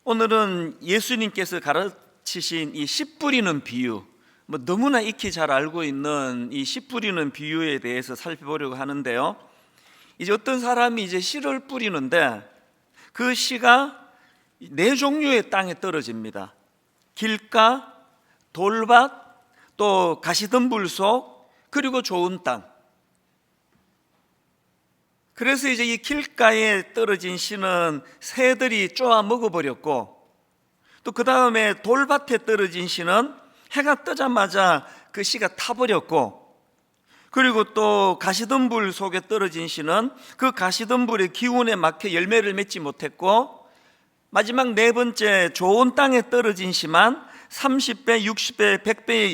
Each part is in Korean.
오늘은 예수님께서 가르치신 이 씨 뿌리는 비유, 너무나 익히 잘 알고 있는 이 씨 뿌리는 비유에 대해서 살펴보려고 하는데요. 이제 어떤 사람이 이제 씨를 뿌리는데 그 씨가 네 종류의 땅에 떨어집니다. 길가, 돌밭, 또 가시덤불 속, 그리고 좋은 땅. 그래서 이제 이 길가에 떨어진 씨는 새들이 쪼아 먹어버렸고, 또 그 다음에 돌밭에 떨어진 씨는 해가 뜨자마자 그 씨가 타버렸고, 그리고 또 가시덤불 속에 떨어진 씨는 그 가시덤불의 기운에 막혀 열매를 맺지 못했고, 마지막 네 번째 좋은 땅에 떨어진 씨만 30배, 60배, 100배의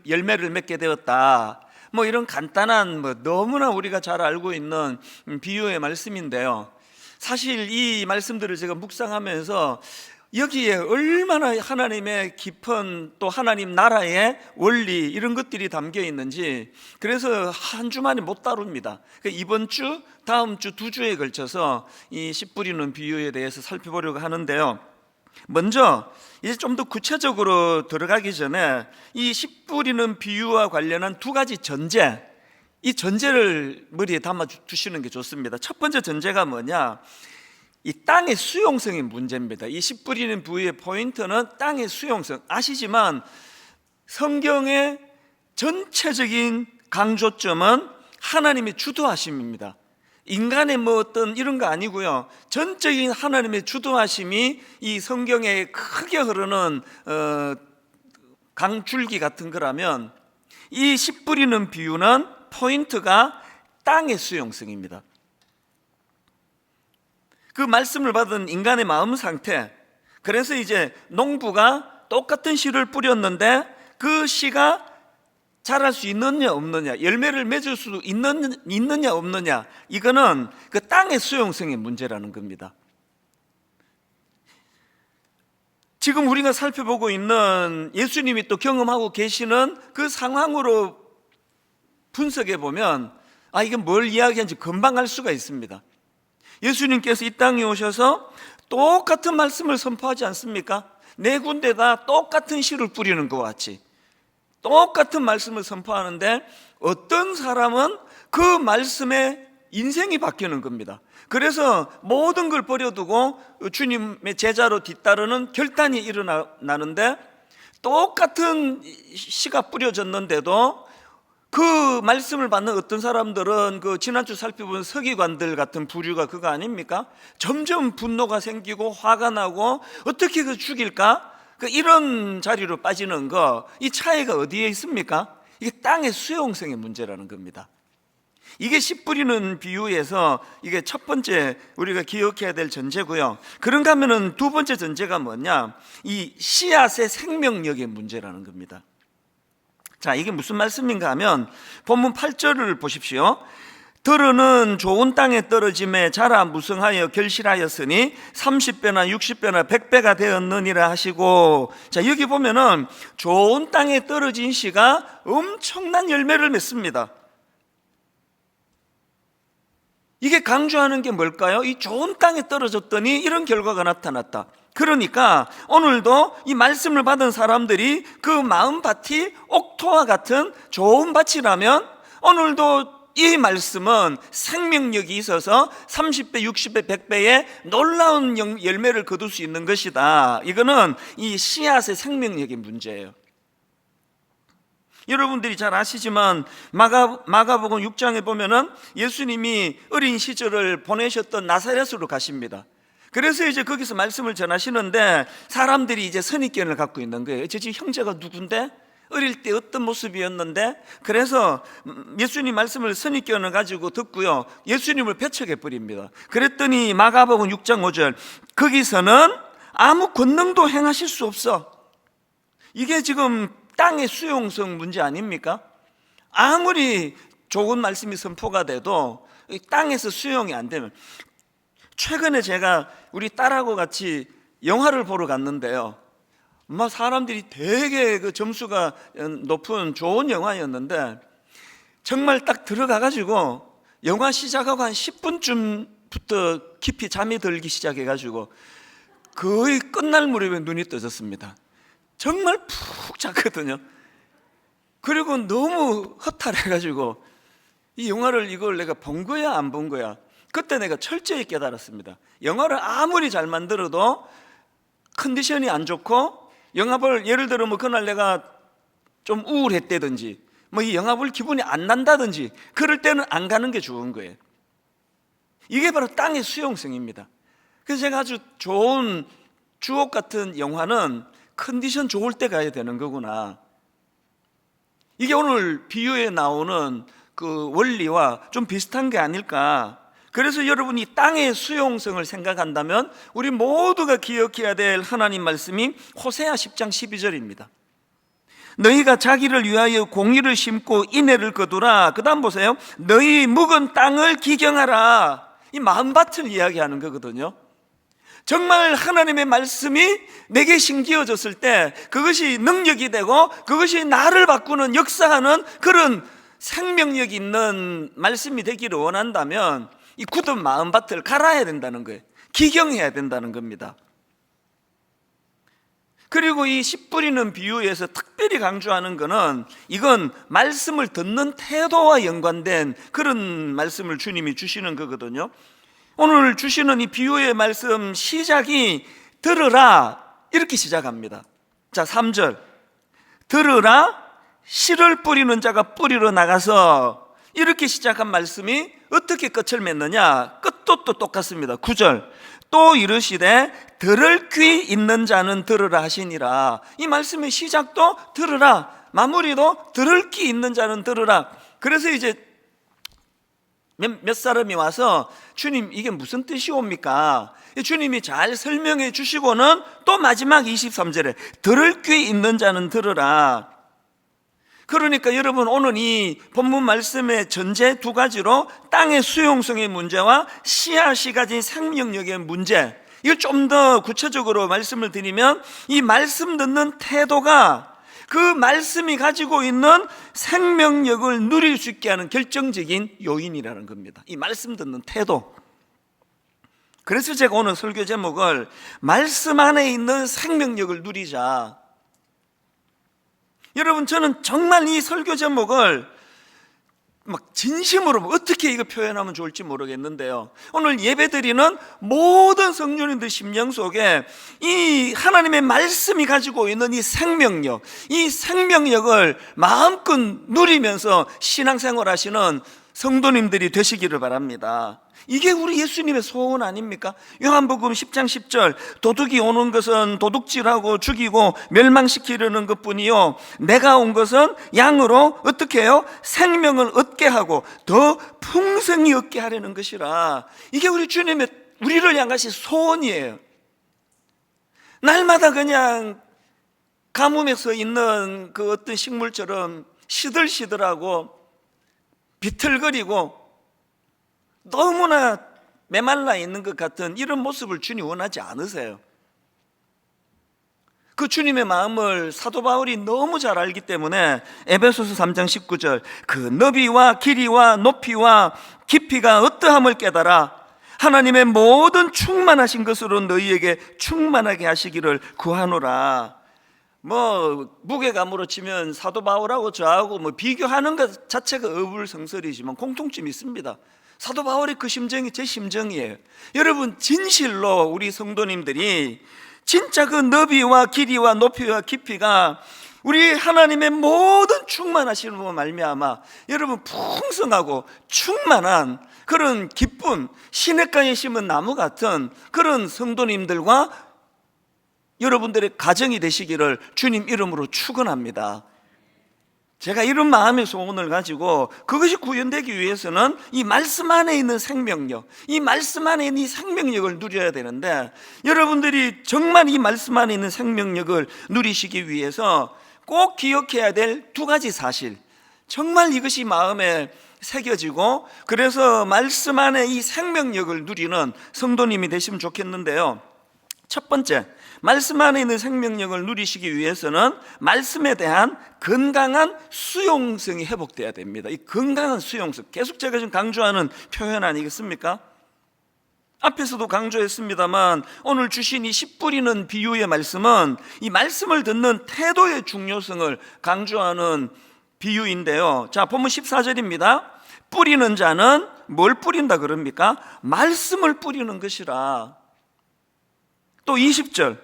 열매를 맺게 되었다. 이런 간단한 너무나 우리가 잘 알고 있는 비유의 말씀인데요. 사실 이 말씀들을 제가 묵상하면서 여기에 얼마나 하나님의 깊은 또 하나님 나라의 원리 이런 것들이 담겨 있는지, 그래서 한 주만에 못 다룹니다. 이번 주, 다음 주 두 주에 걸쳐서 이 씨 뿌리는 비유에 대해서 살펴보려고 하는데요. 먼저 이제 좀 더 구체적으로 들어가기 전에 이 씨 뿌리는 비유와 관련한 두 가지 전제, 이 전제를 머리에 담아 두시는 게 좋습니다. 첫 번째 전제가 뭐냐? 이 땅의 수용성의 문제입니다. 이 씨 뿌리는 비유의 포인트는 땅의 수용성. 아시지만 성경의 전체적인 강조점은 하나님의 주도하심입니다. 인간의 어떤 이런 거 아니고요. 전적인 하나님의 주도하심이 이 성경에 크게 흐르는 강줄기 같은 거라면, 이 씨 뿌리는 비유는 포인트가 땅의 수용성입니다. 그 말씀을 받은 인간의 마음 상태, 그래서 이제 농부가 똑같은 씨를 뿌렸는데 그 씨가 자랄 수 있느냐 없느냐, 열매를 맺을 수 있느냐 없느냐, 이거는 그 땅의 수용성의 문제라는 겁니다. 지금 우리가 살펴보고 있는 예수님이 또 경험하고 계시는 그 상황으로 분석해 보면 이게 뭘 이야기하는지 금방 알 수가 있습니다. 예수님께서 이 땅에 오셔서 똑같은 말씀을 선포하지 않습니까? 네 군데다 똑같은 씨를 뿌리는 것 같이 똑같은 말씀을 선포하는데, 어떤 사람은 그 말씀에 인생이 바뀌는 겁니다. 그래서 모든 걸 버려두고 주님의 제자로 뒤따르는 결단이 일어나는데, 똑같은 씨가 뿌려졌는데도 그 말씀을 받는 어떤 사람들은 그 지난주 살펴본 서기관들 같은 부류가 그거 아닙니까? 점점 분노가 생기고 화가 나고 어떻게 그 죽일까? 이런 자리로 빠지는 거, 이 차이가 어디에 있습니까? 이게 땅의 수용성의 문제라는 겁니다. 이게 씨 뿌리는 비유에서 이게 첫 번째 우리가 기억해야 될 전제고요. 그런가 하면은 두 번째 전제가 뭐냐? 이 씨앗의 생명력의 문제라는 겁니다. 자, 이게 무슨 말씀인가 하면 본문 8절을 보십시오. 들으는 좋은 땅에 떨어짐에 자라 무성하여 결실하였으니 30배나 60배나 100배가 되었느니라 하시고, 자, 여기 보면은 좋은 땅에 떨어진 씨가 엄청난 열매를 맺습니다. 이게 강조하는 게 뭘까요? 이 좋은 땅에 떨어졌더니 이런 결과가 나타났다. 그러니까 오늘도 이 말씀을 받은 사람들이 그 마음밭이 옥토와 같은 좋은 밭이라면, 오늘도 이 말씀은 생명력이 있어서 30배, 60배, 100배의 놀라운 열매를 거둘 수 있는 것이다. 이거는 이 씨앗의 생명력의 문제예요. 여러분들이 잘 아시지만 마가복음 6장에 보면은 예수님이 어린 시절을 보내셨던 나사렛으로 가십니다. 그래서 이제 거기서 말씀을 전하시는데 사람들이 이제 선입견을 갖고 있는 거예요. 저 지금 형제가 누군데? 어릴 때 어떤 모습이었는데? 그래서 예수님 말씀을 선입견을 가지고 듣고요, 예수님을 배척해 버립니다. 그랬더니 마가복음 6장 5절, 거기서는 아무 권능도 행하실 수 없어. 이게 지금 땅의 수용성 문제 아닙니까? 아무리 좋은 말씀이 선포가 돼도 땅에서 수용이 안 되면, 최근에 제가 우리 딸하고 같이 영화를 보러 갔는데요, 사람들이 되게 그 점수가 높은 좋은 영화였는데, 정말 딱 들어가가지고 영화 시작하고 한 10분쯤부터 깊이 잠이 들기 시작해가지고 거의 끝날 무렵에 눈이 떠졌습니다. 정말 푹 잤거든요. 그리고 너무 허탈해가지고 이 영화를 이걸 내가 본 거야 안 본 거야, 그때 내가 철저히 깨달았습니다. 영화를 아무리 잘 만들어도 컨디션이 안 좋고 영화 볼, 예를 들어 뭐 그날 내가 좀 우울했다든지 뭐 이 영화 볼 기분이 안 난다든지 그럴 때는 안 가는 게 좋은 거예요. 이게 바로 땅의 수용성입니다. 그래서 제가 아주 좋은 주옥 같은 영화는 컨디션 좋을 때 가야 되는 거구나. 이게 오늘 비유에 나오는 그 원리와 좀 비슷한 게 아닐까. 그래서 여러분이 땅의 수용성을 생각한다면 우리 모두가 기억해야 될 하나님 말씀이 호세아 10장 12절입니다. 너희가 자기를 위하여 공의를 심고 인애를 거두라. 그 다음 보세요. 너희 묵은 땅을 기경하라. 이 마음밭을 이야기하는 거거든요. 정말 하나님의 말씀이 내게 심기어졌을 때 그것이 능력이 되고 그것이 나를 바꾸는, 역사하는 그런 생명력 있는 말씀이 되기를 원한다면 이 굳은 마음밭을 갈아야 된다는 거예요. 기경해야 된다는 겁니다. 그리고 이 씨 뿌리는 비유에서 특별히 강조하는 것은 이건 말씀을 듣는 태도와 연관된 그런 말씀을 주님이 주시는 거거든요. 오늘 주시는 이 비유의 말씀 시작이 들으라 이렇게 시작합니다. 자, 3절 들으라 씨를 뿌리는 자가 뿌리러 나가서, 이렇게 시작한 말씀이 어떻게 끝을 맺느냐? 끝도 또 똑같습니다. 9절 또 이르시되 들을 귀 있는 자는 들으라 하시니라. 이 말씀의 시작도 들으라, 마무리도 들을 귀 있는 자는 들으라. 그래서 이제 몇 사람이 와서 주님 이게 무슨 뜻이옵니까? 주님이 잘 설명해 주시고는 또 마지막 23절에 들을 귀 있는 자는 들으라. 그러니까 여러분 오늘 이 본문 말씀의 전제 두 가지로 땅의 수용성의 문제와 씨앗이 가진 생명력의 문제, 이걸 좀 더 구체적으로 말씀을 드리면 이 말씀 듣는 태도가 그 말씀이 가지고 있는 생명력을 누릴 수 있게 하는 결정적인 요인이라는 겁니다. 이 말씀 듣는 태도. 그래서 제가 오늘 설교 제목을 말씀 안에 있는 생명력을 누리자. 여러분 저는 정말 이 설교 제목을 막 진심으로 어떻게 이거 표현하면 좋을지 모르겠는데요, 오늘 예배드리는 모든 성도님들 심령 속에 이 하나님의 말씀이 가지고 있는 이 생명력, 이 생명력을 마음껏 누리면서 신앙생활 하시는 성도님들이 되시기를 바랍니다. 이게 우리 예수님의 소원 아닙니까? 요한복음 10장 10절 도둑이 오는 것은 도둑질하고 죽이고 멸망시키려는 것뿐이요 내가 온 것은 양으로 어떻게 해요? 생명을 얻게 하고 더 풍성히 얻게 하려는 것이라. 이게 우리 주님의 우리를 향하신 소원이에요. 날마다 그냥 가뭄에서 있는 그 어떤 식물처럼 시들시들하고 비틀거리고 너무나 메말라 있는 것 같은 이런 모습을 주님 원하지 않으세요. 그 주님의 마음을 사도 바울이 너무 잘 알기 때문에 에베소서 3장 19절 그 너비와 길이와 높이와 깊이가 어떠함을 깨달아 하나님의 모든 충만하신 것으로 너희에게 충만하게 하시기를 구하노라. 뭐 무게감으로 치면 사도 바울하고 저하고 뭐 비교하는 것 자체가 어불성설이지만 공통점이 있습니다. 사도 바울의 그 심정이 제 심정이에요. 여러분 진실로 우리 성도님들이 진짜 그 너비와 길이와 높이와 깊이가 우리 하나님의 모든 충만하시는 분 말미암아 여러분 풍성하고 충만한 그런 기쁨, 시냇가에 심은 나무 같은 그런 성도님들과 여러분들의 가정이 되시기를 주님 이름으로 축원합니다. 제가 이런 마음의 소원을 가지고 그것이 구현되기 위해서는 이 말씀 안에 있는 생명력, 이 말씀 안에 있는 이 생명력을 누려야 되는데 여러분들이 정말 이 말씀 안에 있는 생명력을 누리시기 위해서 꼭 기억해야 될 두 가지 사실, 정말 이것이 마음에 새겨지고 그래서 말씀 안에 이 생명력을 누리는 성도님이 되시면 좋겠는데요, 첫 번째, 말씀 안에 있는 생명력을 누리시기 위해서는 말씀에 대한 건강한 수용성이 회복돼야 됩니다. 이 건강한 수용성, 계속 제가 지금 강조하는 표현 아니겠습니까? 앞에서도 강조했습니다만 오늘 주신 이 씨 뿌리는 비유의 말씀은 이 말씀을 듣는 태도의 중요성을 강조하는 비유인데요. 자, 본문 14절입니다. 뿌리는 자는 뭘 뿌린다 그럽니까? 말씀을 뿌리는 것이라. 또 20절,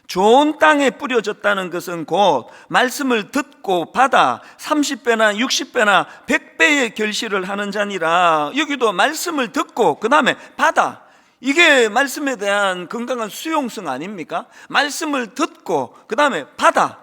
좋은 땅에 뿌려졌다는 것은 곧 말씀을 듣고 받아 30배나 60배나 100배의 결실을 하는 자니라. 여기도 말씀을 듣고 그 다음에 받아, 이게 말씀에 대한 건강한 수용성 아닙니까? 말씀을 듣고 그 다음에 받아.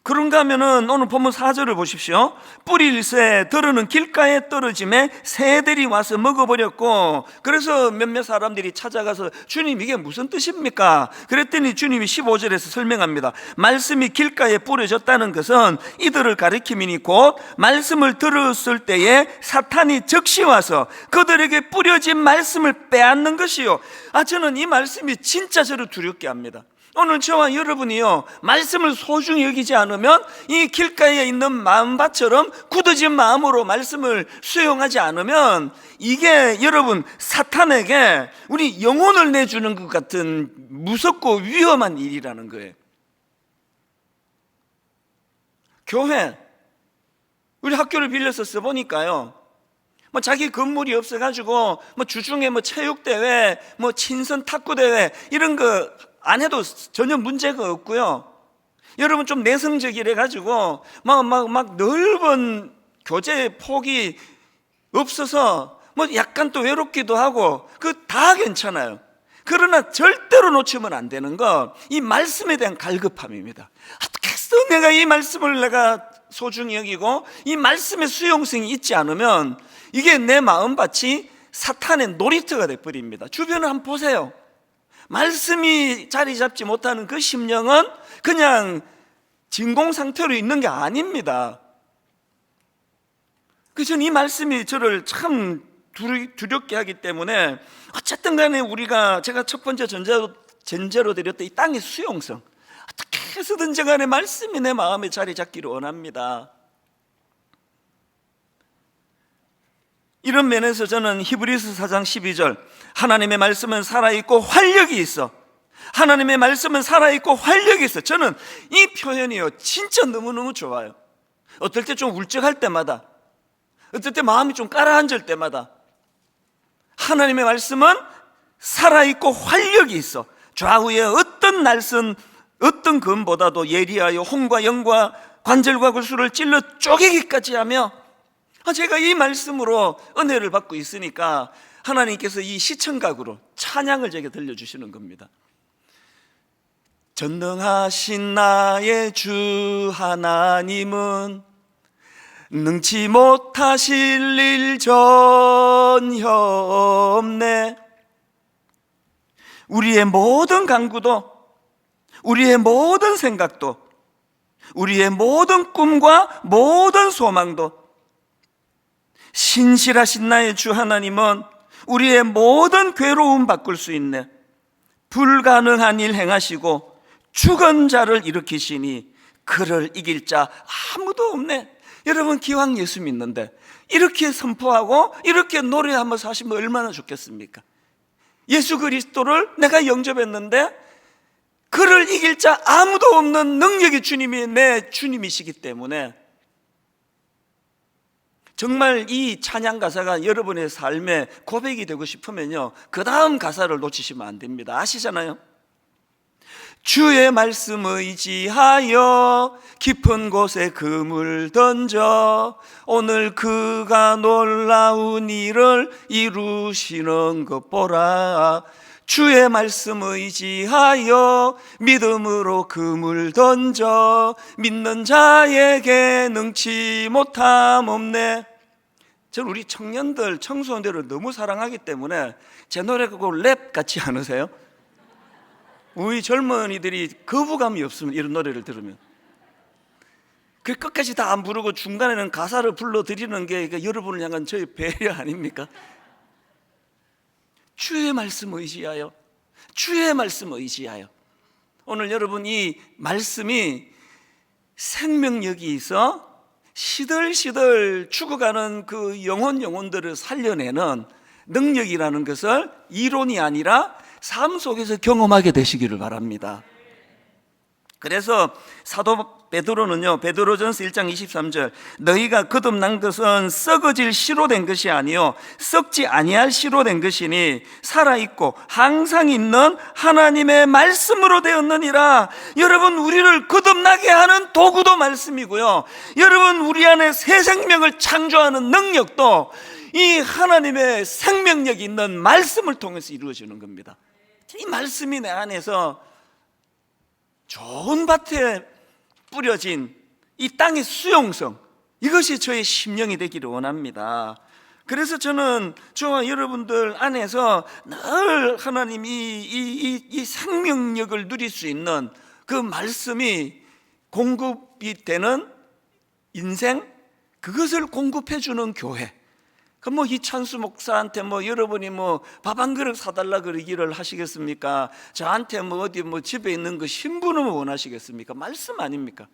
그런가 하면은 오늘 본문 4절을 보십시오. 뿌릴새 들으는 길가에 떨어짐에 새들이 와서 먹어버렸고, 그래서 몇몇 사람들이 찾아가서 주님 이게 무슨 뜻입니까? 그랬더니 주님이 15절에서 설명합니다. 말씀이 길가에 뿌려졌다는 것은 이들을 가리킴이니 곧 말씀을 들었을 때에 사탄이 즉시 와서 그들에게 뿌려진 말씀을 빼앗는 것이요. 저는 이 말씀이 진짜 저를 두렵게 합니다. 오늘 저와 여러분이요, 말씀을 소중히 여기지 않으면 이 길가에 있는 마음밭처럼 굳어진 마음으로 말씀을 수용하지 않으면 이게 여러분 사탄에게 우리 영혼을 내주는 것 같은 무섭고 위험한 일이라는 거예요. 교회, 우리 학교를 빌려서 써보니까요, 자기 건물이 없어가지고 주중에 체육대회, 친선 탁구대회 이런 거 안 해도 전혀 문제가 없고요. 여러분 좀 내성적이래 가지고 막 넓은 교재 폭이 없어서 약간 또 외롭기도 하고 그 다 괜찮아요. 그러나 절대로 놓치면 안 되는 거 이 말씀에 대한 갈급함입니다. 어떻게 해서 내가 이 말씀을 내가 소중히 여기고 이 말씀의 수용성이 있지 않으면 이게 내 마음밭이 사탄의 놀이터가 돼버립니다. 주변을 한번 보세요. 말씀이 자리 잡지 못하는 그 심령은 그냥 진공 상태로 있는 게 아닙니다. 그래서 이 말씀이 저를 참 두렵게 하기 때문에 어쨌든 간에 제가 첫 번째 전제로 드렸던 이 땅의 수용성, 어떻게 해서든지 간에 말씀이 내 마음에 자리 잡기를 원합니다. 이런 면에서 저는 히브리서 4장 12절, 하나님의 말씀은 살아있고 활력이 있어. 하나님의 말씀은 살아있고 활력이 있어. 저는 이 표현이요 진짜 너무너무 좋아요. 어떨 때 좀 울적할 때마다, 어떨 때 마음이 좀 가라앉을 때마다 하나님의 말씀은 살아있고 활력이 있어. 좌우에 어떤 날선 어떤 검보다도 예리하여 혼과 영과 관절과 골수를 찔러 쪼개기까지 하며, 제가 이 말씀으로 은혜를 받고 있으니까 하나님께서 이 시청각으로 찬양을 제게 들려주시는 겁니다. 전능하신 나의 주 하나님은 능치 못하실 일 전혀 없네. 우리의 모든 간구도, 우리의 모든 생각도, 우리의 모든 꿈과 모든 소망도 신실하신 나의 주 하나님은 우리의 모든 괴로움 바꿀 수 있네. 불가능한 일 행하시고 죽은 자를 일으키시니 그를 이길 자 아무도 없네. 여러분 기왕 예수 믿는데 이렇게 선포하고 이렇게 노래하면서 하시면 얼마나 좋겠습니까? 예수 그리스도를 내가 영접했는데 그를 이길 자 아무도 없는 능력의 주님이 내 주님이시기 때문에 정말 이 찬양 가사가 여러분의 삶의 고백이 되고 싶으면요, 그 다음 가사를 놓치시면 안 됩니다. 아시잖아요? 주의 말씀 의지하여 깊은 곳에 그물 던져 오늘 그가 놀라운 일을 이루시는 것 보라. 주의 말씀 의지하여 믿음으로 그물 던져 믿는 자에게 능치 못함 없네. 저는 우리 청년들, 청소년들을 너무 사랑하기 때문에 제 노래가 랩 같지 않으세요? 우리 젊은이들이 거부감이 없으면 이런 노래를 들으면 그 끝까지 다 안 부르고 중간에는 가사를 불러드리는 게 여러분을 향한 저의 배려 아닙니까? 주의 말씀 의지하여, 주의 말씀 의지하여. 오늘 여러분 이 말씀이 생명력이 있어 시들시들 죽어가는 그 영혼들을 살려내는 능력이라는 것을 이론이 아니라 삶 속에서 경험하게 되시기를 바랍니다. 그래서 사도 베드로는요, 베드로전서 1장 23절, 너희가 거듭난 것은 썩어질 씨로 된 것이 아니요 썩지 아니할 씨로 된 것이니 살아있고 항상 있는 하나님의 말씀으로 되었느니라. 여러분, 우리를 거듭나게 하는 도구도 말씀이고요, 여러분, 우리 안에 새 생명을 창조하는 능력도 이 하나님의 생명력이 있는 말씀을 통해서 이루어지는 겁니다. 이 말씀이 내 안에서 좋은 밭에 뿌려진 이 땅의 수용성, 이것이 저의 심령이 되기를 원합니다. 그래서 저는 저와 여러분들 안에서 늘 하나님이 이 생명력을 누릴 수 있는 그 말씀이 공급이 되는 인생, 그것을 공급해 주는 교회. 이찬수 목사한테 여러분이 밥 한 그릇 사달라 그러기를 하시겠습니까? 저한테 어디 집에 있는 거 신부는 원하시겠습니까? 말씀 아닙니까?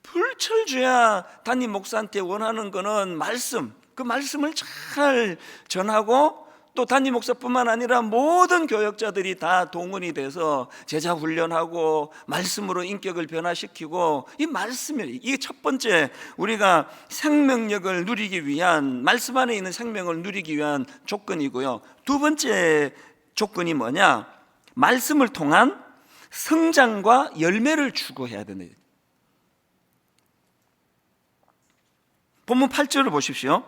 불철주야 담임 목사한테 원하는 거는 말씀, 그 말씀을 잘 전하고, 또 담임 목사뿐만 아니라 모든 교역자들이 다 동원이 돼서 제자 훈련하고 말씀으로 인격을 변화시키고, 이 말씀이, 이게 첫 번째 우리가 생명력을 누리기 위한, 말씀 안에 있는 생명을 누리기 위한 조건이고요. 두 번째 조건이 뭐냐? 말씀을 통한 성장과 열매를 추구해야 되는. 본문 8절을 보십시오.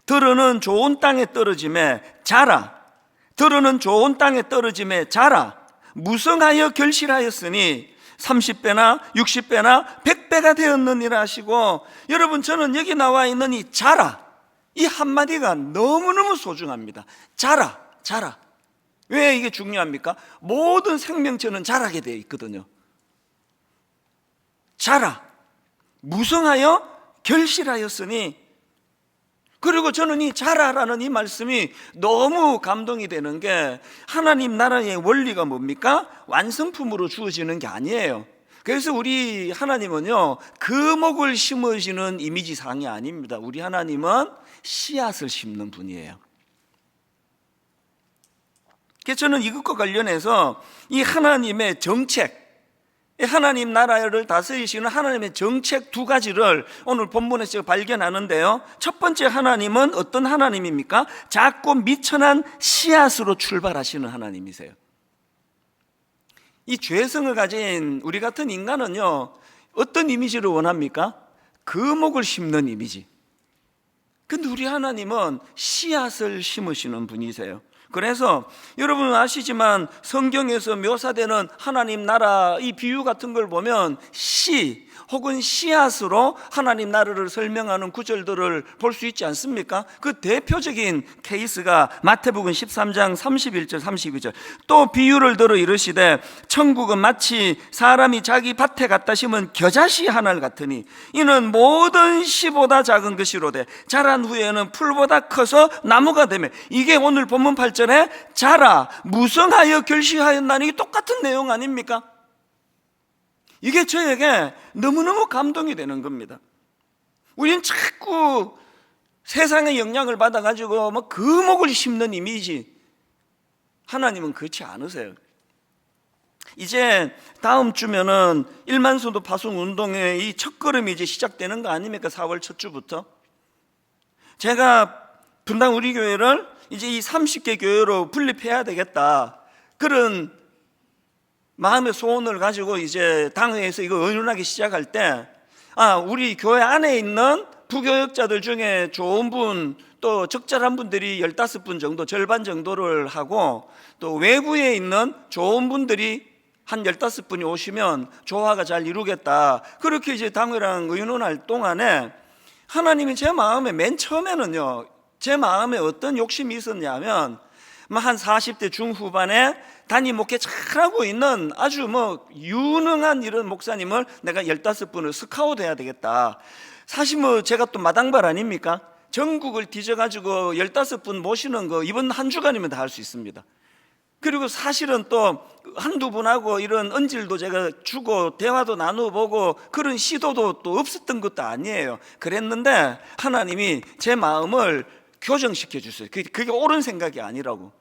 들어는 좋은 땅에 떨어짐에 자라. 들어는 좋은 땅에 떨어짐에 자라. 무성하여 결실하였으니 30배나 60배나 100배가 되었느니라 하시고, 여러분, 저는 여기 나와 있는 이 자라, 이 한마디가 너무너무 소중합니다. 자라, 자라. 왜 이게 중요합니까? 모든 생명체는 자라게 되어 있거든요. 자라, 무성하여 결실하였으니. 그리고 저는 이 자라라는 이 말씀이 너무 감동이 되는 게, 하나님 나라의 원리가 뭡니까? 완성품으로 주어지는 게 아니에요. 그래서 우리 하나님은요, 거목을 심으시는 이미지상이 아닙니다. 우리 하나님은 씨앗을 심는 분이에요. 그래서 저는 이것과 관련해서 이 하나님의 정책, 하나님 나라를 다스리시는 하나님의 정책 두 가지를 오늘 본문에서 발견하는데요, 첫 번째 하나님은 어떤 하나님입니까? 작고 미천한 씨앗으로 출발하시는 하나님이세요. 이 죄성을 가진 우리 같은 인간은요, 어떤 이미지를 원합니까? 거목을 심는 이미지. 근데 우리 하나님은 씨앗을 심으시는 분이세요. 그래서 여러분 아시지만 성경에서 묘사되는 하나님 나라 이 비유 같은 걸 보면 씨 혹은 씨앗으로 하나님 나라를 설명하는 구절들을 볼 수 있지 않습니까? 그 대표적인 케이스가 마태복음 13장 31절 32절. 또 비유를 들어 이르시되 천국은 마치 사람이 자기 밭에 갖다 심은 겨자씨 하나를 같으니 이는 모든 씨보다 작은 것이로되 자란 후에는 풀보다 커서 나무가 되며. 이게 오늘 본문 8절에 자라 무성하여 결실하였나니 똑같은 내용 아닙니까? 이게 저에게 너무너무 감동이 되는 겁니다. 우리는 자꾸 세상의 영향을 받아가지고 거목을 심는 이미지, 하나님은 그렇지 않으세요. 이제 다음 주면은 1만 소도 파송 운동의 이 첫걸음이 이제 시작되는 거 아닙니까? 4월 첫 주부터. 제가 분당 우리 교회를 이제 이 30개 교회로 분립해야 되겠다, 그런 마음의 소원을 가지고 이제 당회에서 이거 의논하기 시작할 때, 우리 교회 안에 있는 부교역자들 중에 좋은 분, 또 적절한 분들이 15분 정도, 절반 정도를 하고, 또 외부에 있는 좋은 분들이 한 15분이 오시면 조화가 잘 이루겠다. 그렇게 이제 당회랑 의논할 동안에 하나님이 제 마음에, 맨 처음에는요, 제 마음에 어떤 욕심이 있었냐면, 한 40대 중후반에 담임 목회 잘하고 있는 아주 유능한 이런 목사님을 내가 15분을 스카우트 해야 되겠다. 사실 제가 또 마당발 아닙니까? 전국을 뒤져가지고 15분 모시는 거 이번 한 주간이면 다 할 수 있습니다. 그리고 사실은 또 한두 분하고 이런 언질도 제가 주고 대화도 나눠보고 그런 시도도 또 없었던 것도 아니에요. 그랬는데 하나님이 제 마음을 교정시켜 주세요. 그게 옳은 생각이 아니라고.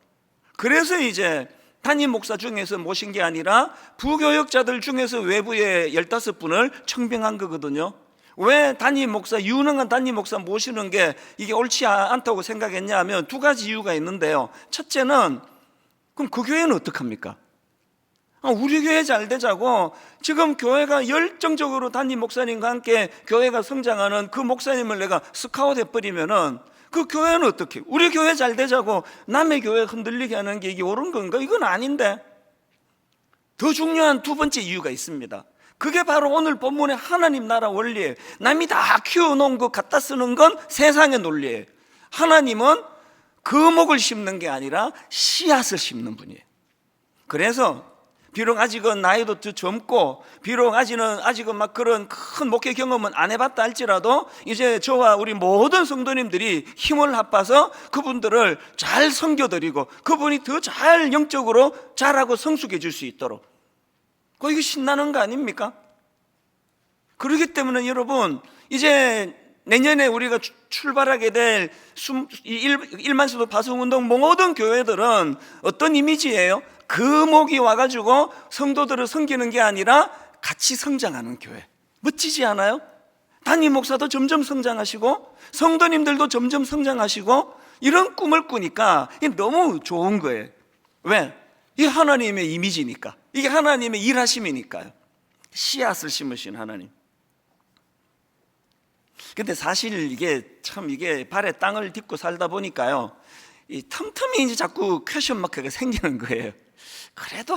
그래서 이제 담임 목사 중에서 모신 게 아니라 부교역자들 중에서 외부에 15분을 청빙한 거거든요. 왜 담임 목사, 유능한 담임 목사 모시는 게 이게 옳지 않다고 생각했냐 하면 두 가지 이유가 있는데요. 첫째는 그럼 그 교회는 어떡합니까? 우리 교회 잘 되자고 지금 교회가 열정적으로 담임 목사님과 함께 교회가 성장하는 그 목사님을 내가 스카웃 해버리면은 그 교회는 어떻게? 우리 교회 잘 되자고 남의 교회 흔들리게 하는 게 이게 옳은 건가? 이건 아닌데. 더 중요한 두 번째 이유가 있습니다. 그게 바로 오늘 본문의 하나님 나라 원리예요. 남이 다 키워놓은 거 갖다 쓰는 건 세상의 논리예요. 하나님은 거목을 심는 게 아니라 씨앗을 심는 분이에요. 그래서 비록 아직은 나이도 더 젊고 비록 아직은 막 그런 큰 목회 경험은 안 해봤다 할지라도 이제 저와 우리 모든 성도님들이 힘을 합해서 그분들을 잘 섬겨드리고 그분이 더 잘 영적으로 자라고 성숙해 줄 수 있도록, 이거 신나는 거 아닙니까? 그렇기 때문에 여러분, 이제 내년에 우리가 출발하게 될 일만수도 파송운동 모든 교회들은 어떤 이미지예요? 거목이 와가지고 성도들을 섬기는 게 아니라 같이 성장하는 교회. 멋지지 않아요? 담임 목사도 점점 성장하시고 성도님들도 점점 성장하시고 이런 꿈을 꾸니까 이게 너무 좋은 거예요. 왜? 이게 하나님의 이미지니까, 이게 하나님의 일하심이니까요. 씨앗을 심으신 하나님. 근데 사실 이게 발에 땅을 딛고 살다 보니까요, 이 틈틈이 이제 자꾸 퀘션 마크가 생기는 거예요. 그래도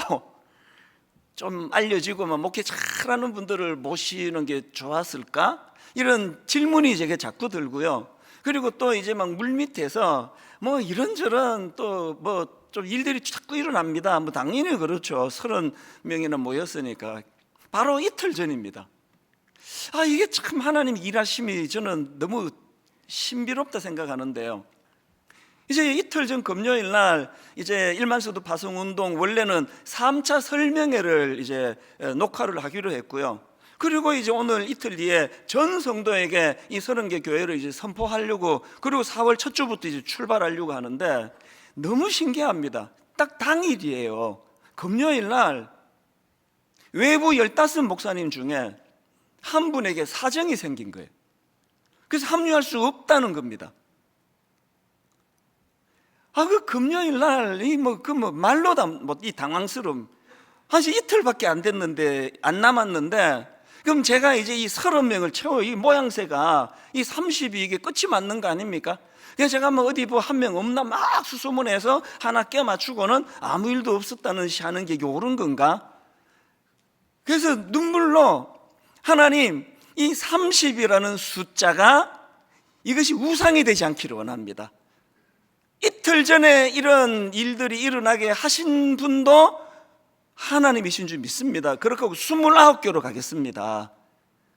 좀 알려지고 목회 잘하는 분들을 모시는 게 좋았을까? 이런 질문이 제게 자꾸 들고요. 그리고 또 이제 막 물밑에서 이런저런 또 좀 일들이 자꾸 일어납니다. 당연히 그렇죠. 30명이나 모였으니까. 바로 이틀 전입니다. 이게 참 하나님 일하심이 저는 너무 신비롭다 생각하는데요. 이제 이틀 전 금요일 날 이제 일만수도 파송운동 원래는 3차 설명회를 이제 녹화를 하기로 했고요. 그리고 이제 오늘 이틀 뒤에 전 성도에게 이 30개 교회를 이제 선포하려고, 그리고 4월 첫 주부터 이제 출발하려고 하는데 너무 신기합니다. 딱 당일이에요. 금요일 날 외부 15 목사님 중에 한 분에게 사정이 생긴 거예요. 그래서 합류할 수 없다는 겁니다. 그 금요일 날 말로 이 당황스러움. 사실 이틀밖에 안 남았는데, 그럼 제가 이제 이 30명을 채워, 이 모양새가 이 30이 이게 끝이 맞는 거 아닙니까? 그래서 제가 어디 한 명 없나 막 수소문해서 하나 껴 맞추고는 아무 일도 없었다는 시 하는 게 이게 옳은 건가? 그래서 눈물로 하나님, 이 30이라는 숫자가 이것이 우상이 되지 않기를 원합니다. 이틀 전에 이런 일들이 일어나게 하신 분도 하나님이신 줄 믿습니다. 그렇게 하고 29교로 가겠습니다.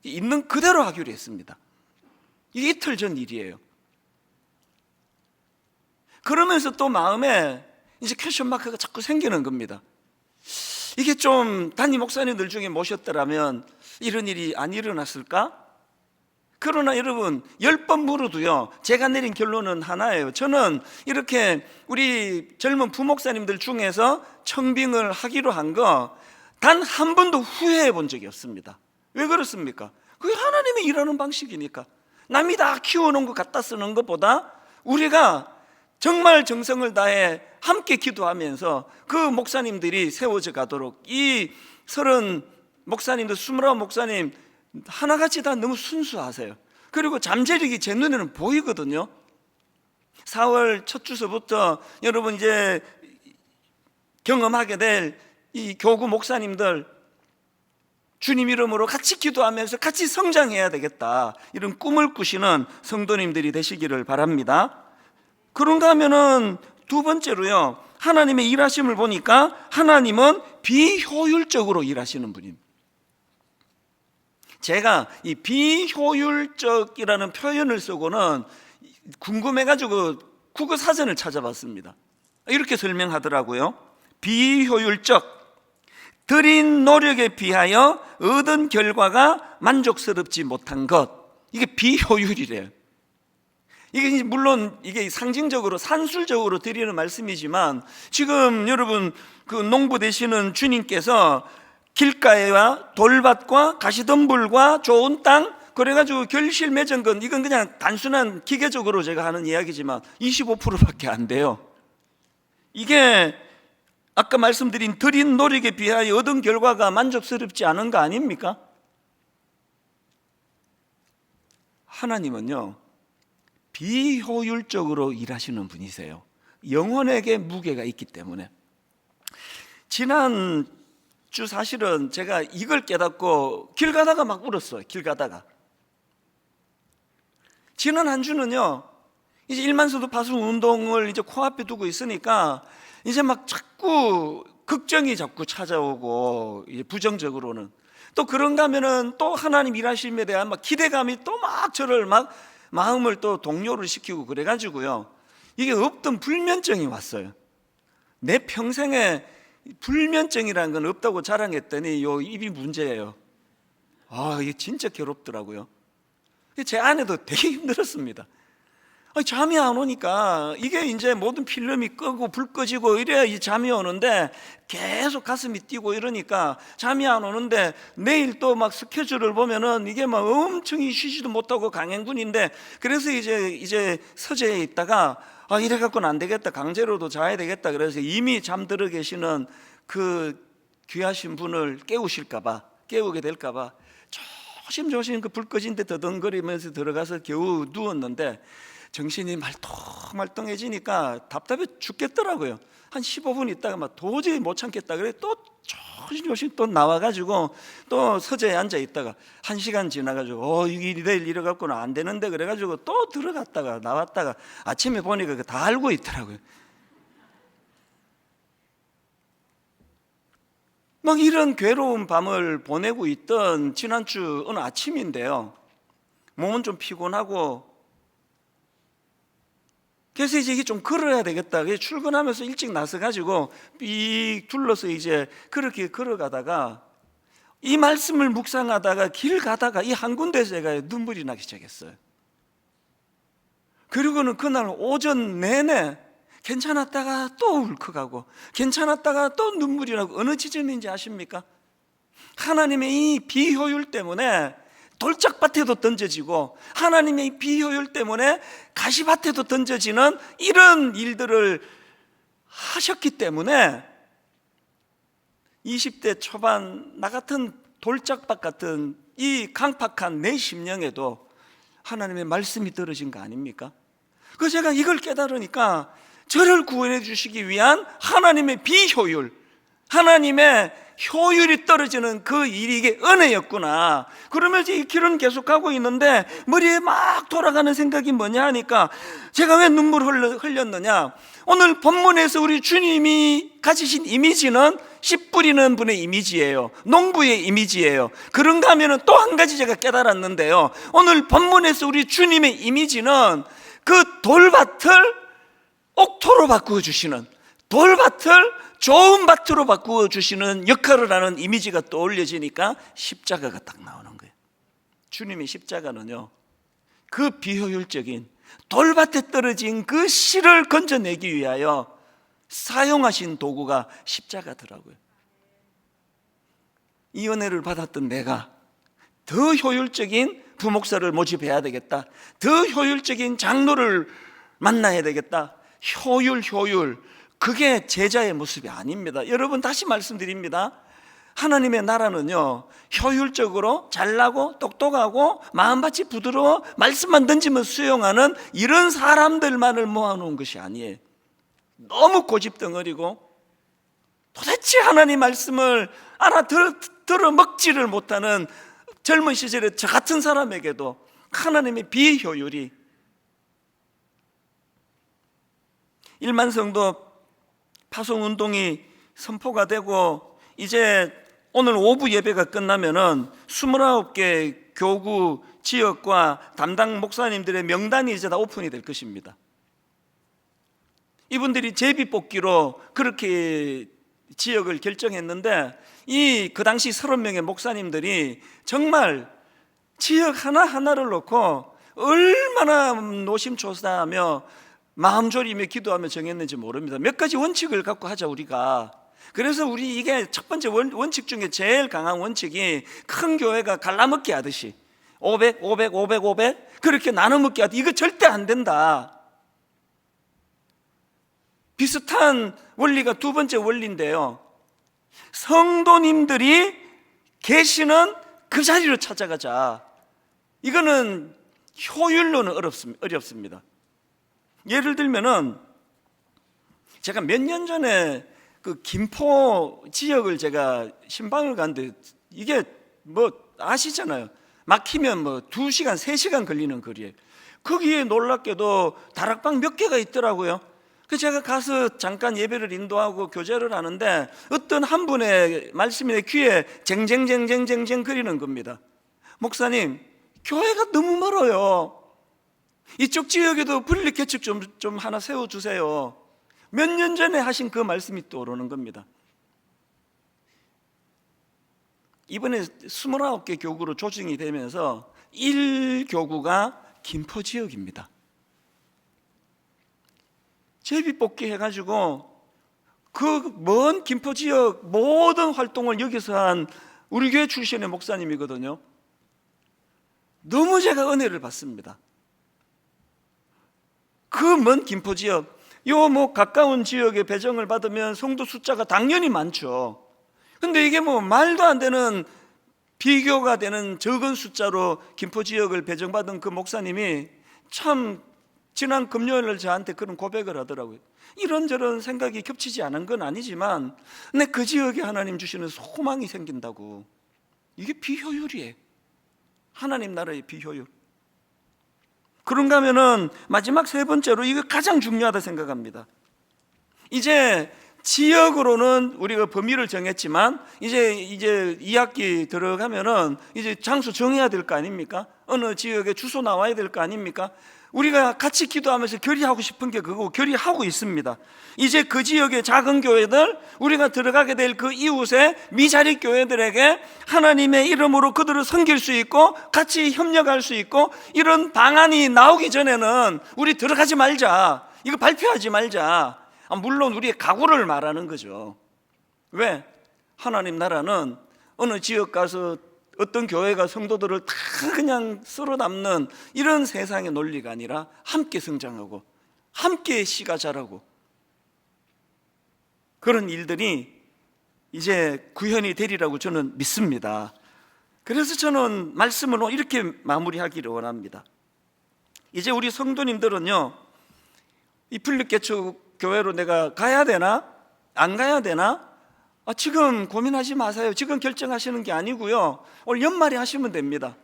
있는 그대로 하기로 했습니다. 이게 이틀 전 일이에요. 그러면서 또 마음에 이제 퀘션 마크가 자꾸 생기는 겁니다. 이게 좀 담임 목사님들 중에 모셨더라면 이런 일이 안 일어났을까? 그러나 여러분, 10번 물어도요, 제가 내린 결론은 하나예요. 저는 이렇게 우리 젊은 부목사님들 중에서 청빙을 하기로 한 거 단 한 번도 후회해 본 적이 없습니다. 왜 그렇습니까? 그게 하나님이 일하는 방식이니까. 남이 다 키워놓은 거 갖다 쓰는 것보다 우리가 정말 정성을 다해 함께 기도하면서 그 목사님들이 세워져 가도록, 이 30 목사님들, 29 목사님 하나같이 다 너무 순수하세요. 그리고 잠재력이 제 눈에는 보이거든요. 4월 첫 주서부터 여러분 이제 경험하게 될 이 교구 목사님들, 주님 이름으로 같이 기도하면서 같이 성장해야 되겠다, 이런 꿈을 꾸시는 성도님들이 되시기를 바랍니다. 그런가 하면은 두 번째로요, 하나님의 일하심을 보니까 하나님은 비효율적으로 일하시는 분입니다. 제가 이 비효율적이라는 표현을 쓰고는 궁금해가지고 국어 사전을 찾아봤습니다. 이렇게 설명하더라고요. 비효율적, 들인 노력에 비하여 얻은 결과가 만족스럽지 못한 것, 이게 비효율이래요. 이게 이제 물론 이게 상징적으로 산술적으로 드리는 말씀이지만, 지금 여러분 그 농부 되시는 주님께서 길가에와 돌밭과 가시덤불과 좋은 땅, 그래가지고 결실 맺은 건, 이건 그냥 단순한 기계적으로 제가 하는 이야기지만 25%밖에 안 돼요. 이게 아까 말씀드린 드린 노력에 비하여 얻은 결과가 만족스럽지 않은 거 아닙니까? 하나님은요, 비효율적으로 일하시는 분이세요. 영혼에게 무게가 있기 때문에. 지난 주 사실은 제가 이걸 깨닫고 길 가다가 막 울었어요. 길 가다가. 지난 한 주는요, 이제 일만서도 파송 운동을 이제 코앞에 두고 있으니까 이제 막 자꾸 걱정이 자꾸 찾아오고, 이제 부정적으로는 또 그런가 하면은 또 하나님 일하심에 대한 막 기대감이 또 막 저를 막 마음을 또 동요를 시키고 그래가지고요, 이게 없던 불면증이 왔어요. 내 평생에 불면증이라는 건 없다고 자랑했더니 요 입이 문제예요. 이게 진짜 괴롭더라고요. 제 아내도 되게 힘들었습니다. 잠이 안 오니까, 이게 이제 모든 필름이 끄고 불 꺼지고 이래야 이 잠이 오는데 계속 가슴이 뛰고 이러니까 잠이 안 오는데, 내일 또 막 스케줄을 보면은 이게 막 엄청 쉬지도 못하고 강행군인데, 그래서 이제 서재에 있다가 이래 갖고는 안 되겠다, 강제로도 자야 되겠다, 그래서 이미 잠들어 계시는 그 귀하신 분을 깨우게 될까봐 조심조심 그 불 꺼진 데 더덩거리면서 들어가서 겨우 누웠는데, 정신이 말똥말똥해지니까 답답해 죽겠더라고요. 한 15분 있다가 막 도저히 못 참겠다 그래 또 조심조심 또 나와가지고 또 서재에 앉아 있다가 1시간 지나가지고 내일 이래갖고는 안 되는데, 그래가지고 또 들어갔다가 나왔다가 아침에 보니까 다 알고 있더라고요. 막 이런 괴로운 밤을 보내고 있던 지난주 어느 아침인데요, 몸은 좀 피곤하고, 그래서 이제 이게 좀 걸어야 되겠다. 그래서 출근하면서 일찍 나서가지고 삐 둘러서 이제 그렇게 걸어가다가 이 말씀을 묵상하다가 길 가다가 이 한 군데서 제가 눈물이 나기 시작했어요. 그리고는 그날 오전 내내 괜찮았다가 또 울컥하고, 괜찮았다가 또 눈물이 나고. 어느 지점인지 아십니까? 하나님의 이 비효율 때문에 돌짝밭에도 던져지고, 하나님의 이 비효율 때문에 가시밭에도 던져지는 이런 일들을 하셨기 때문에 20대 초반 나 같은 돌짝밭 같은 이 강팍한 내 심령에도 하나님의 말씀이 떨어진 거 아닙니까? 그래서 제가 이걸 깨달으니까 저를 구원해 주시기 위한 하나님의 비효율, 하나님의 효율이 떨어지는 그 일이 이게 은혜였구나. 그러면서 이 길은 계속하고 있는데 머리에 막 돌아가는 생각이 뭐냐 하니까, 제가 왜 눈물을 흘렸느냐, 오늘 본문에서 우리 주님이 가지신 이미지는 씨 뿌리는 분의 이미지예요. 농부의 이미지예요. 그런가 하면 또 한 가지 제가 깨달았는데요, 오늘 본문에서 우리 주님의 이미지는 그 돌밭을 옥토로 바꾸어 주시는, 돌밭을 좋은 밭으로 바꾸어 주시는 역할을 하는 이미지가 떠올려지니까 십자가가 딱 나오는 거예요. 주님의 십자가는요, 그 비효율적인 돌밭에 떨어진 그 씨를 건져내기 위하여 사용하신 도구가 십자가더라고요. 이 은혜를 받았던 내가 더 효율적인 부목사를 모집해야 되겠다, 더 효율적인 장로를 만나야 되겠다. 효율, 그게 제자의 모습이 아닙니다. 여러분, 다시 말씀드립니다. 하나님의 나라는요, 효율적으로 잘나고 똑똑하고 마음밭이 부드러워 말씀만 던지면 수용하는 이런 사람들만을 모아놓은 것이 아니에요. 너무 고집덩어리고 도대체 하나님 말씀을 알아들어 먹지를 못하는 젊은 시절에 저 같은 사람에게도 하나님의 비효율이, 일만 성도 파송운동이 선포가 되고 이제 오늘 오후 예배가 끝나면은 29개 교구 지역과 담당 목사님들의 명단이 이제 다 오픈이 될 것입니다. 이분들이 제비뽑기로 그렇게 지역을 결정했는데, 그 당시 30명의 목사님들이 정말 지역 하나하나를 놓고 얼마나 노심초사하며 마음 졸이며 기도하며 정했는지 모릅니다. 몇 가지 원칙을 갖고 하자 우리가. 그래서 우리 이게 첫 번째 원칙 중에 제일 강한 원칙이 큰 교회가 갈라먹기 하듯이 500, 500, 500, 500 그렇게 나눠먹기 하듯이 이거 절대 안 된다. 비슷한 원리가 두 번째 원리인데요, 성도님들이 계시는 그 자리로 찾아가자. 이거는 효율로는 어렵습니다. 예를 들면은 제가 몇 년 전에 그 김포 지역을 제가 신방을 갔는데, 이게 뭐 아시잖아요. 막히면 뭐 2시간, 3시간 걸리는 거리에, 거기에 놀랍게도 다락방 몇 개가 있더라고요. 그래서 제가 가서 잠깐 예배를 인도하고 교제를 하는데 어떤 한 분의 말씀이 내 귀에 쟁쟁쟁쟁쟁쟁 거리는 겁니다. 목사님, 교회가 너무 멀어요. 이쪽 지역에도 분리 개척 좀 하나 세워주세요. 몇 년 전에 하신 그 말씀이 떠오르는 겁니다. 이번에 29개 교구로 조정이 되면서 1교구가 김포 지역입니다. 제비뽑기 해가지고 그 먼 김포 지역 모든 활동을 여기서 한 우리 교회 출신의 목사님이거든요. 너무 제가 은혜를 받습니다. 그 먼 김포 지역, 요 뭐 가까운 지역에 배정을 받으면 성도 숫자가 당연히 많죠. 근데 이게 뭐 말도 안 되는, 비교가 되는 적은 숫자로 김포 지역을 배정받은 그 목사님이 참 지난 금요일날 저한테 그런 고백을 하더라고요. 이런저런 생각이 겹치지 않은 건 아니지만 근데 그 지역에 하나님 주시는 소망이 생긴다고. 이게 비효율이에요. 하나님 나라의 비효율. 그런가 하면은 마지막 세 번째로, 이거 가장 중요하다 생각합니다. 이제 지역으로는 우리가 범위를 정했지만 이제 2학기 들어가면은 이제 장소 정해야 될 거 아닙니까? 어느 지역에 주소 나와야 될 거 아닙니까? 우리가 같이 기도하면서 결의하고 싶은 게 그거고 결의하고 있습니다. 이제 그 지역의 작은 교회들, 우리가 들어가게 될 그 이웃의 미자리 교회들에게 하나님의 이름으로 그들을 섬길 수 있고 같이 협력할 수 있고, 이런 방안이 나오기 전에는 우리 들어가지 말자, 이거 발표하지 말자. 물론 우리의 각오를 말하는 거죠. 왜? 하나님 나라는 어느 지역 가서 어떤 교회가 성도들을 다 그냥 쓸어 담는 이런 세상의 논리가 아니라 함께 성장하고 함께 씨가 자라고, 그런 일들이 이제 구현이 되리라고 저는 믿습니다. 그래서 저는 말씀을 이렇게 마무리하기를 원합니다. 이제 우리 성도님들은요, 이 분립개척 교회로 내가 가야 되나? 안 가야 되나? 지금 고민하지 마세요. 지금 결정하시는 게 아니고요, 올 연말에 하시면 됩니다.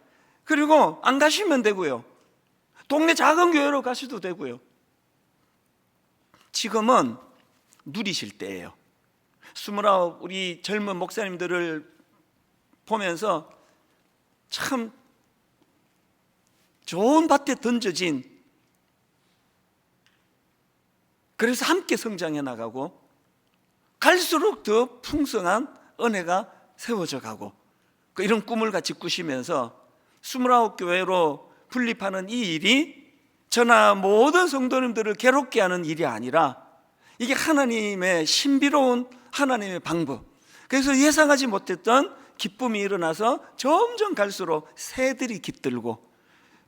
그리고 안 가시면 되고요, 동네 작은 교회로 가셔도 되고요. 지금은 누리실 때예요. 29 우리 젊은 목사님들을 보면서 참 좋은 밭에 던져진, 그래서 함께 성장해 나가고 갈수록 더 풍성한 은혜가 세워져 가고, 이런 꿈을 같이 꾸시면서 29교회로 분립하는 이 일이 저나 모든 성도님들을 괴롭게 하는 일이 아니라 이게 하나님의 신비로운 하나님의 방법, 그래서 예상하지 못했던 기쁨이 일어나서 점점 갈수록 새들이 깃들고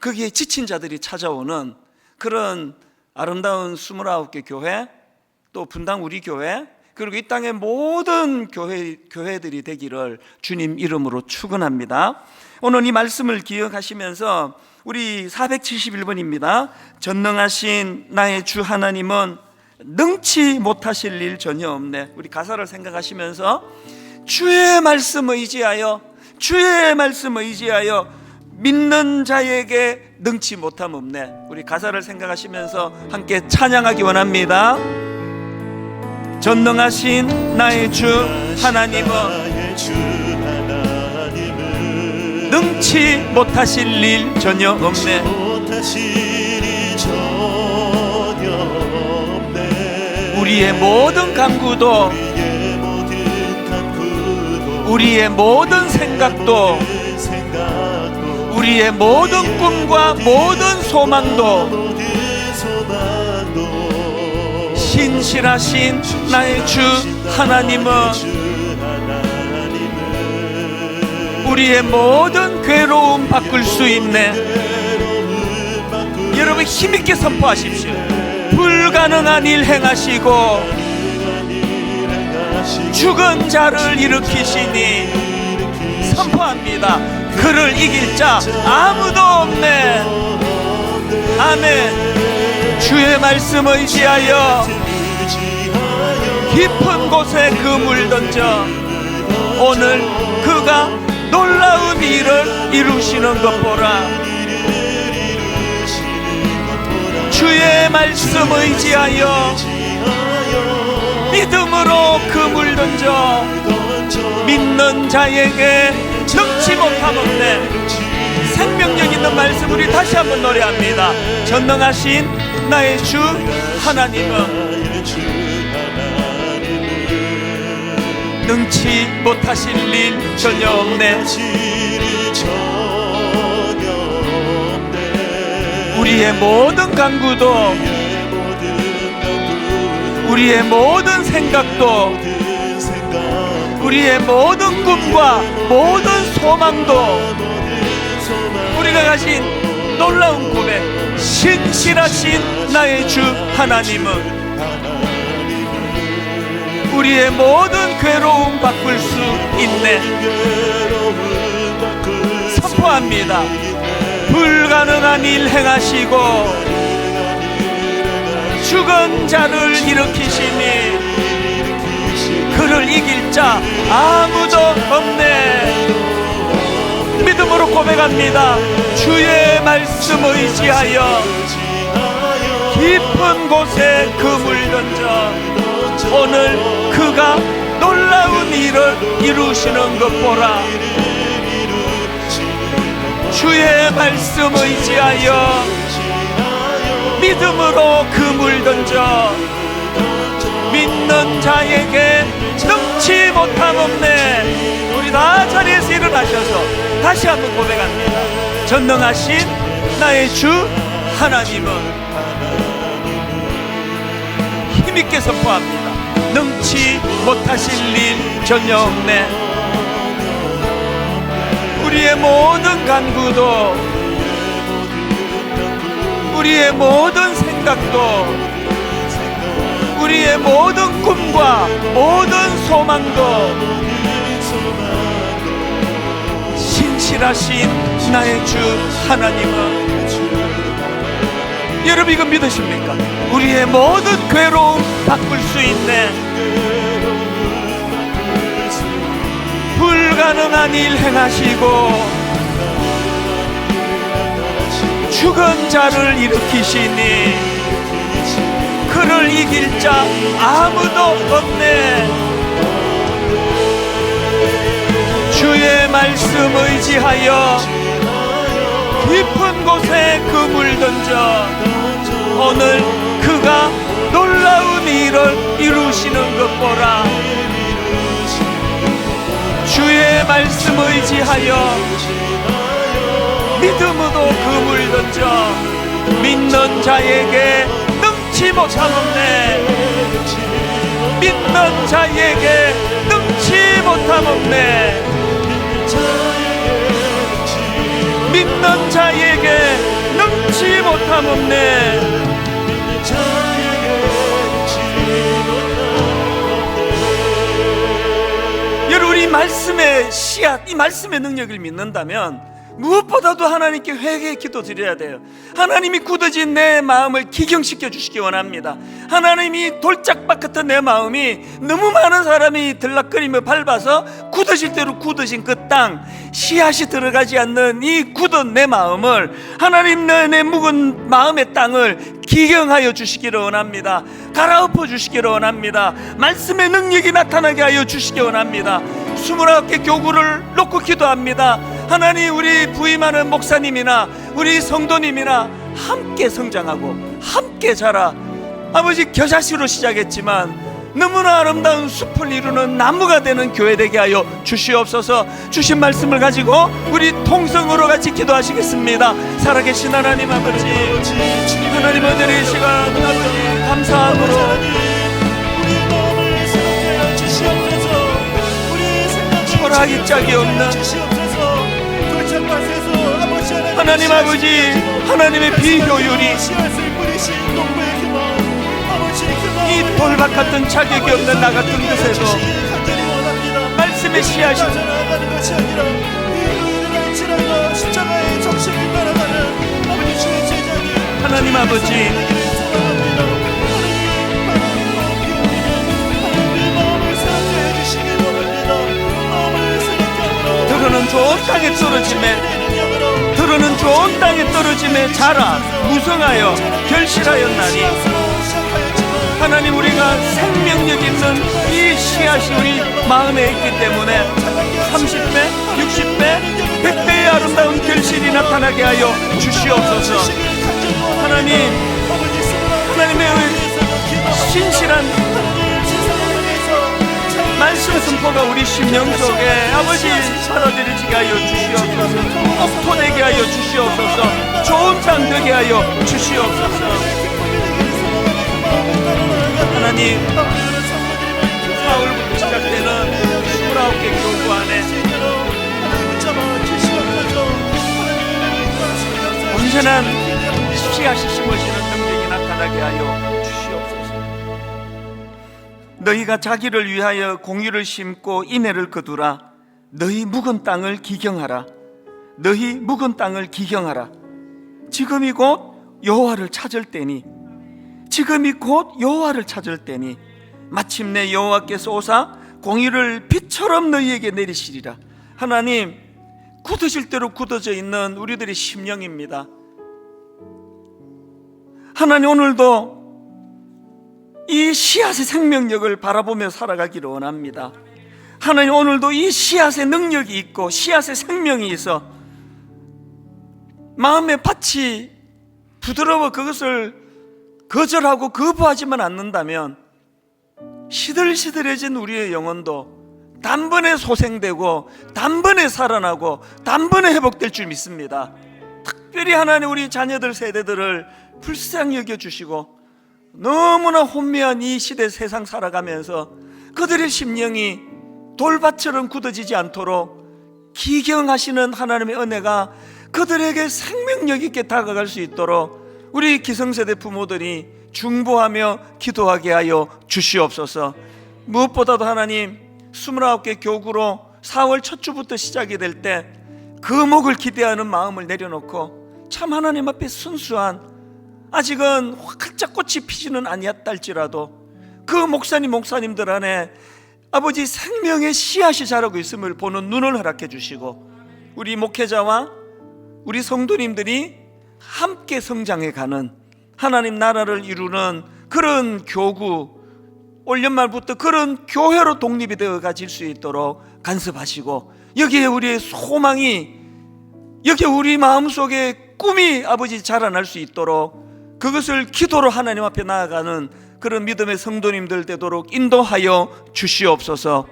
거기에 지친 자들이 찾아오는 그런 아름다운 29개 교회, 또 분당 우리 교회, 그리고 이 땅의 모든 교회들이 되기를 주님 이름으로 축원합니다. 오늘 이 말씀을 기억하시면서 우리 471번입니다. 전능하신 나의 주 하나님은 능치 못하실 일 전혀 없네. 우리 가사를 생각하시면서 주의 말씀을 의지하여, 주의 말씀을 의지하여 믿는 자에게 능치 못함 없네. 우리 가사를 생각하시면서 함께 찬양하기 원합니다. 전능하신 나의 주 하나님은 능치 못하실 일 전혀 없네. 우리의 모든 간구도, 우리의 모든 생각도, 우리의 모든 꿈과 모든 소망도 신실하신 나의 주 하나님은 우리의 모든 괴로움 바꿀 수 있네. 여러분 힘있게 선포하십시오. 불가능한 일 행하시고 죽은 자를 일으키시니 선포합니다. 그를 이길 자 아무도 없네. 아멘. 주의 말씀 의지하여 깊은 곳에 그물 던져 오늘 그가 놀라운 일을 이루시는 것 보라. 주의 말씀 의지하여 믿음으로 그물 던져 믿는 자에게 능치 못함 없네. 생명력 있는 말씀 우리 다시 한번 노래합니다. 전능하신 나의 주 하나님은 능치 못하실 일 전혀 없네. 우리의 모든 간구도 우리의 모든 생각도 우리의 모든 꿈과 모든 소망도 우리가 가진 놀라운 고백, 신실하신 나의 주 하나님은 우리의 모든 괴로움 바꿀 수 있네. 선포합니다. 불가능한 일 행하시고 죽은 자를 일으키시니 그를 이길 자 아무도 없네. 믿음으로 고백합니다. 주의 말씀 의지하여 깊은 곳에 그물 던져 오늘 그가 놀라운 일을 이루시는 것 보라. 주의 말씀 의지하여 믿음으로 그물 던져 믿는 자에게 능치 못함 없네. 우리 다 자리에서 일어나셔서 다시 한번 고백합니다. 전능하신 나의 주 하나님은 힘있게 선포합니다. 능치 못하실 일 전혀 없네. 우리의 모든 간구도 우리의 모든 생각도 우리의 모든 꿈과 모든 소망도 신실하신 나의 주 하나님은 여러분 이거 믿으십니까? 우리의 모든 괴로움 바꿀 수 있네. 불가능한 일 행하시고 죽은 자를 일으키시니 그를 이길 자 아무도 없네. 주의 말씀 의지하여 깊은 곳에 그물 던져 오늘 그가 놀라운 일을 이루시는 것 보라. 주의 말씀 의지하여 믿음으로 그물 던져 믿는 자에게 능치 못함 없네. 믿는 자에게 능치 못함 없네. 믿는 자에게 능치 못함 없네. 여러분 이 말씀의 씨앗, 이 말씀의 능력을 믿는다면 무엇보다도 하나님께 회개의 기도 드려야 돼요. 하나님이 굳어진 내 마음을 기경시켜 주시기 원합니다. 하나님이 돌짝밭 같은 내 마음이 너무 많은 사람이 들락거리며 밟아서 굳어질 대로 굳어진 그 땅, 씨앗이 들어가지 않는 이 굳은 내 마음을 하나님 내 묵은 마음의 땅을 기경하여 주시기를 원합니다. 갈아엎어 주시기를 원합니다. 말씀의 능력이 나타나게 하여 주시기 원합니다. 29개 교구를 놓고 기도합니다. 하나님 우리 부임하는 목사님이나 우리 성도님이나 함께 성장하고 함께 자라. 아버지 겨자씨로 시작했지만 너무나 아름다운 숲을 이루는 나무가 되는 교회 되게 하여 주시옵소서. 주신 말씀을 가지고 우리 통성으로 같이 기도하시겠습니다. 살아계신 하나님 아버지, 하나님 오늘의 시간 아버지 감사함으로 초라하기 짝이 없는 하나님 아버지, 하나님의 비효율이 이 돌박 같은 자격이 없는 나 같은 것에도 말씀의 씨앗이 하나님 아버지, 들어는 좋은 땅에 떨어짐에, 들어는 좋은 땅에 떨어짐에 자라 무성하여 결실하였나니 하나님, 우리가 생명력 있는 이 씨앗이 우리 마음에 있기 때문에 30배, 60배, 100배의 아름다운 결실이 나타나게 하여 주시옵소서. 하나님, 하나님의 신실한 말씀 선포가 우리 심령 속에 아버지 받아들이게 하여 주시옵소서. 옥토되게 하여 주시옵소서. 좋은 땅 되게 하여 주시옵소서. 하나님, 4월부터 시작되는 29개 교구 안에 온전한 씨앗이 심어지는 능력이 나타나게 하여 주시옵소서. 너희가 자기를 위하여 공의를 심고 인애를 거두라. 너희 묵은 땅을 기경하라. 너희 묵은 땅을 기경하라. 지금이 곧 여호와를 찾을 때니, 지금이 곧 여호와를 찾을 때니 마침내 여호와께서 오사 공의를 빛처럼 너희에게 내리시리라. 하나님, 굳어질 대로 굳어져 있는 우리들의 심령입니다. 하나님, 오늘도 이 씨앗의 생명력을 바라보며 살아가기를 원합니다. 하나님, 오늘도 이 씨앗의 능력이 있고 씨앗의 생명이 있어 마음의 밭이 부드러워 그것을 거절하고 거부하지만 않는다면 시들시들해진 우리의 영혼도 단번에 소생되고 단번에 살아나고 단번에 회복될 줄 믿습니다. 특별히 하나님, 우리 자녀들 세대들을 불쌍히 여겨주시고 너무나 혼미한 이 시대 세상 살아가면서 그들의 심령이 돌밭처럼 굳어지지 않도록 기경하시는 하나님의 은혜가 그들에게 생명력 있게 다가갈 수 있도록 우리 기성세대 부모들이 중보하며 기도하게 하여 주시옵소서. 무엇보다도 하나님, 29개 교구로 4월 첫 주부터 시작이 될 때 그 목을 기대하는 마음을 내려놓고 참 하나님 앞에 순수한, 아직은 활짝 꽃이 피지는 아니었달지라도 그 목사님들 안에 아버지 생명의 씨앗이 자라고 있음을 보는 눈을 허락해 주시고 우리 목회자와 우리 성도님들이 함께 성장해가는 하나님 나라를 이루는 그런 교구, 올 연말부터 그런 교회로 독립이 되어 가질 수 있도록 간섭하시고 여기에 우리의 소망이, 여기에 우리 마음속에 꿈이 아버지 자라날 수 있도록 그것을 기도로 하나님 앞에 나아가는 그런 믿음의 성도님들 되도록 인도하여 주시옵소서.